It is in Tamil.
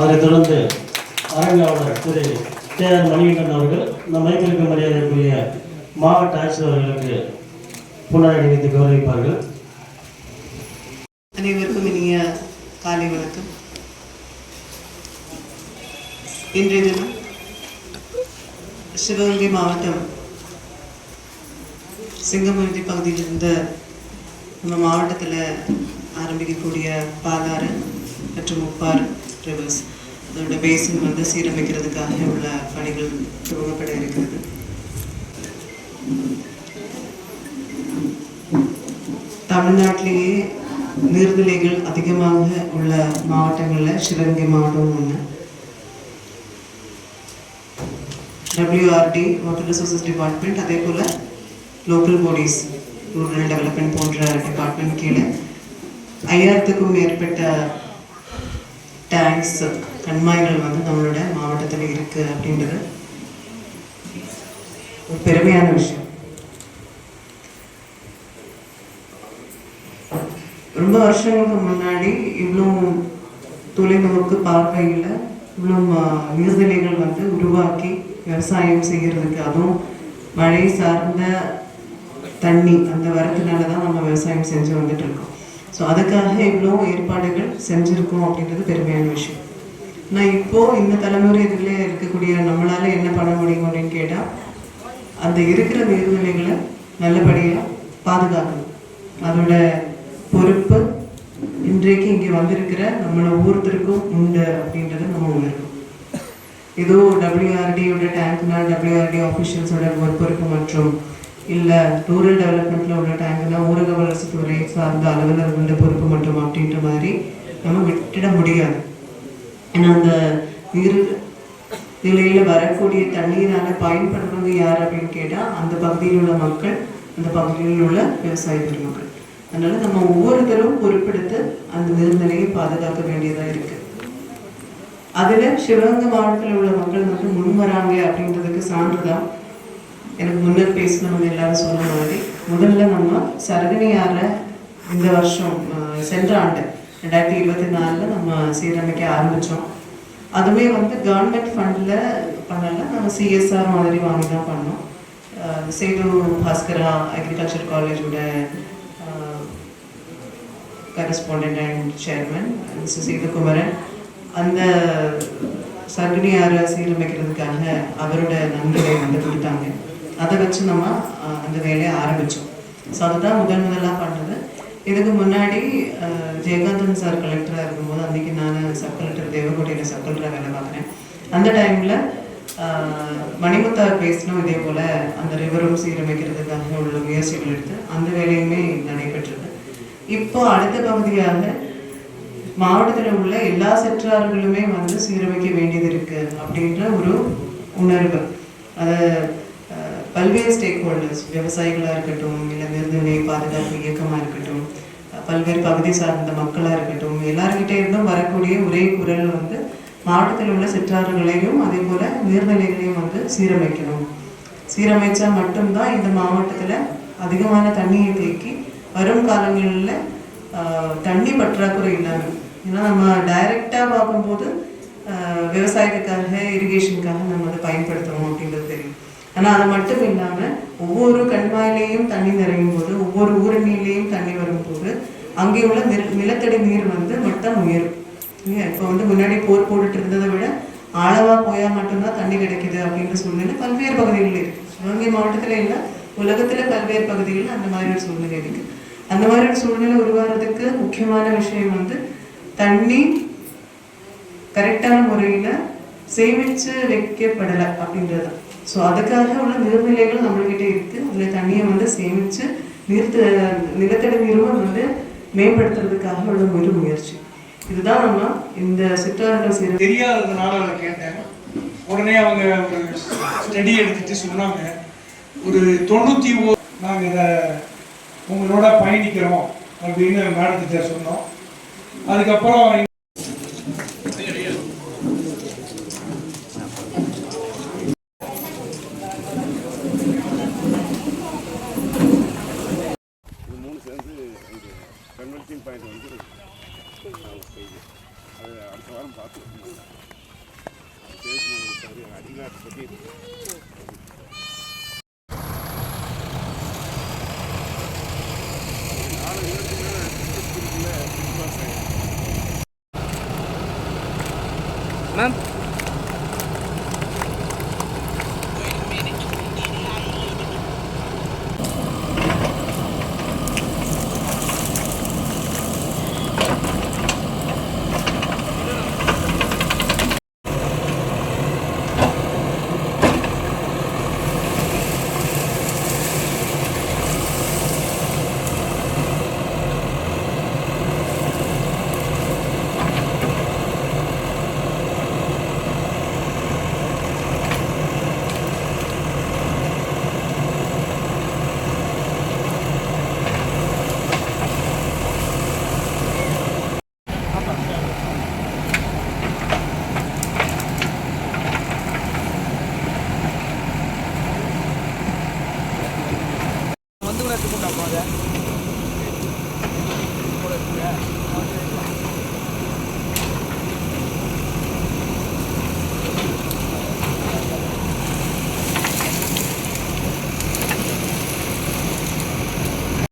அதைத் தொடர்ந்து அரங்காவலர் திரு கே.ஆர். மணிகண்டன் அவர்கள் நம் மைப்பிற்கு மரியாதைக்குரிய மாவட்ட ஆட்சியர் அவர்களுக்கு புன்னகை அணிவித்து கௌரவிப்பார்கள். அனைவருக்கும் இனிய காலை வணக்கம். இன்றைய தினம் சிவகங்கை மாவட்டம் சிங்கமுருதி பகுதியிலிருந்து நம்ம மாவட்டத்தில் ஆரம்பிக்கக்கூடிய பாலாறு மற்றும் முப்பாறு ரிவர்ஸ் அதோட பேசின் சீரமைக்கிறதுக்காக உள்ள பணிகள் துவங்கப்பட இருக்கிறது. தமிழ்நாட்டிலேயே நீர்நிலைகள் அதிகமாக உள்ள மாவட்டங்களில் சிவகங்கை மாவட்டம் ஒன்று. WRD வாட்டர் ரிசோர்சஸ் டிபார்ட்மெண்ட், அதே போல் லோக்கல் பாடிஸ் ரூரல் டெவலப்மெண்ட் போன்ற டிபார்ட்மெண்ட் கீழே 5000க்கும் மேற்பட்ட டேங்க்ஸ் கண்மாய்கள் நம்மளோட மாவட்டத்தில் இருக்குது அப்படின்றது ஒரு பெருமையான விஷயம். ரொம்ப வருஷங்களுக்கு முன்னாடி இவ்வளோ தொலைநோக்கு பார்வையில் இவ்வளோ நீர்நிலைகள் உருவாக்கி விவசாயம் செய்கிறதுக்கு, அதுவும் மழை சார்ந்த தண்ணி அந்த வரத்துனால தான் நம்ம விவசாயம் செஞ்சு வந்துட்டு இருக்கோம். ஸோ அதுக்காக இவ்வளோ ஏற்பாடுகள் செஞ்சுருக்கோம் அப்படின்றது பெருமையான விஷயம். ஆனால் இப்போது இந்த தலைமுறை இதில் இருக்கக்கூடிய நம்மளால் என்ன பண்ண முடியும் அப்படின்னு கேட்டால், அந்த இருக்கிற நீர்நிலைகளை நல்லபடியாக பாதுகாக்கணும். அதோட பொறுப்பு இன்றைக்கு இங்கே வந்திருக்கிற நம்மளை ஒவ்வொருத்தருக்கும் உண்டு அப்படின்றத நம்ம உணர்வோம். ஏதோ WRDயோட டேங்க்னா WRD ஆஃபீஷியல்ஸோட ஒரு பொறுப்பு மற்றும் இல்லை ரூரல் டெவலப்மெண்ட்டில் உள்ள டேங்க்னா ஊரக வளர்ச்சித்துறை சார்ந்த அலுவலர்களோட பொறுப்பு மட்டும் அப்படின்ற மாதிரி நம்ம விட்டுட முடியாது. ஏன்னா அந்த நீர் நிலையில் வரக்கூடிய தண்ணீரால் பயன்படுறவங்க யார் அப்படின்னு கேட்டால் அந்த பகுதியில் உள்ள மக்கள், அந்த பகுதியில் உள்ள விவசாய பெருமக்கள். அதனால நம்ம ஒவ்வொருத்தரும் பொறுப்பெடுத்து அந்த நீர்நிலையை பாதுகாக்க வேண்டியதாக இருக்குது. அதில் சிவகங்கை மாவட்டத்தில் உள்ள மக்கள் முன் வராங்க அப்படின்றதுக்கு சான்றுதான் எனக்கு முன்னர் பேசினவங்க எல்லாரும் சொன்ன மாதிரி, முதல்ல நம்ம சரகணியாரை இந்த வருஷம் சென்ற ஆண்டு 2024 நம்ம சீரமைக்க ஆரம்பித்தோம். அதுவே கவர்மெண்ட் ஃபண்டில் பண்ணல, நம்ம CSR மாதிரி வாங்கி தான் பண்ணோம். சேது பாஸ்கரா அக்ரிகல்ச்சர் காலேஜோட correspondent and chairman mister Sethukumaran அந்த சரகணியாரை சீரமைக்கிறதுக்காக அவரோட நன்றியை கொடுத்தாங்க. அதை வச்சு நம்ம அந்த வேலையை ஆரம்பித்தோம். ஸோ அதுதான் முதலாக பண்ணுறது. இதுக்கு முன்னாடி ஜெயகாந்தன் சார் கலெக்டராக இருக்கும்போது, அன்றைக்கி நான் சப் கலெக்டர் தேவகோட்டையில் சப் கலெக்டராக வேலை பார்க்குறேன். அந்த டைமில் மணிமுத்தார் பேசினோம். இதே போல் அந்த ரிவரும் சீரமைக்கிறதுக்காக உள்ள முயற்சிகள் எடுத்து அந்த வேலையுமே நடைபெற்றது. இப்போ அடுத்த பகுதியாக மாவட்டத்தில் உள்ள எல்லா செக்டார்களுமே சீரமைக்க வேண்டியது இருக்குது அப்படின்ற ஒரு உணர்வு. அதை பல்வேறு ஸ்டேக் ஹோல்டர்ஸ், விவசாயிகளாக இருக்கட்டும், இல்லை நீர்நிலை பாதுகாப்பு இயக்கமாக இருக்கட்டும், பல்வேறு பகுதி சார்ந்த மக்களாக இருக்கட்டும், எல்லாருக்கிட்டே இருந்தும் வரக்கூடிய ஒரே குரல் மாவட்டத்தில் உள்ள சிற்றாறுகளையும் அதே போல் நீர்நிலைகளையும் சீரமைக்கணும். சீரமைச்சா மட்டும்தான் இந்த மாவட்டத்தில் அதிகமான தண்ணியை தேக்கி வரும் காலங்களில் தண்ணி பற்றாக்குறை இல்லாமல், ஏன்னா நம்ம டைரெக்டாக பார்க்கும்போது விவசாயத்துக்காக இரிகேஷனுக்காக நம்ம அதை பயன்படுத்துகிறோம் அப்படின்றது தெரியும். ஆனால் அது மட்டும் இல்லாமல் ஒவ்வொரு கண்மாயிலையும் தண்ணி நிறையும் போது, ஒவ்வொரு ஊரணியிலையும் தண்ணி வரும்போது அங்கே உள்ள நிலத்தடி நீர் மட்டம் உயரும். இப்போ முன்னாடி போர் போட்டுட்டு இருந்ததை விட ஆழமாக போயால் மட்டும்தான் தண்ணி கிடைக்குது அப்படின்ற சூழ்நிலை பல்வேறு பகுதிகளில் இருக்குது. சிவகங்கை மாவட்டத்தில் இல்லை, உலகத்தில் பல்வேறு பகுதிகளில் அந்த மாதிரி ஒரு சூழ்நிலை இருக்குது. அந்த மாதிரி ஒரு சூழ்நிலை உருவாகிறதுக்கு முக்கியமான விஷயம் தண்ணி கரெக்டான முறையில் சேமித்து வைக்கப்படலை அப்படின்றது. ஸோ அதுக்காக உள்ள நீர்நிலைகள் நம்மள்கிட்ட இருக்குது. அதில் தண்ணியை சேமித்து நிலத்தடி நீரும் மேம்படுத்துறதுக்காக உள்ள ஒரு முயற்சி. இதுதான் நம்ம இந்த சிற்றார்கள் செய்ய தெரியாததுனால அவங்க கேட்டேன். உடனே அவங்க ஒரு ஸ்டடி எடுத்துட்டு சொன்னாங்க, ஒரு 91 நாங்கள் இதை உங்களோட பயணிக்கிறோம் அப்படின்னு மேடத்திட்ட சொன்னோம். அதுக்கப்புறம் கன்வென்ஷன் பாயிண்ட் அது அடுத்த வாரம் பார்த்து பேசணும் அடிநாட்டை பற்றி மேம் வந்து கூட எடுத்துக்கொண்டா போங்க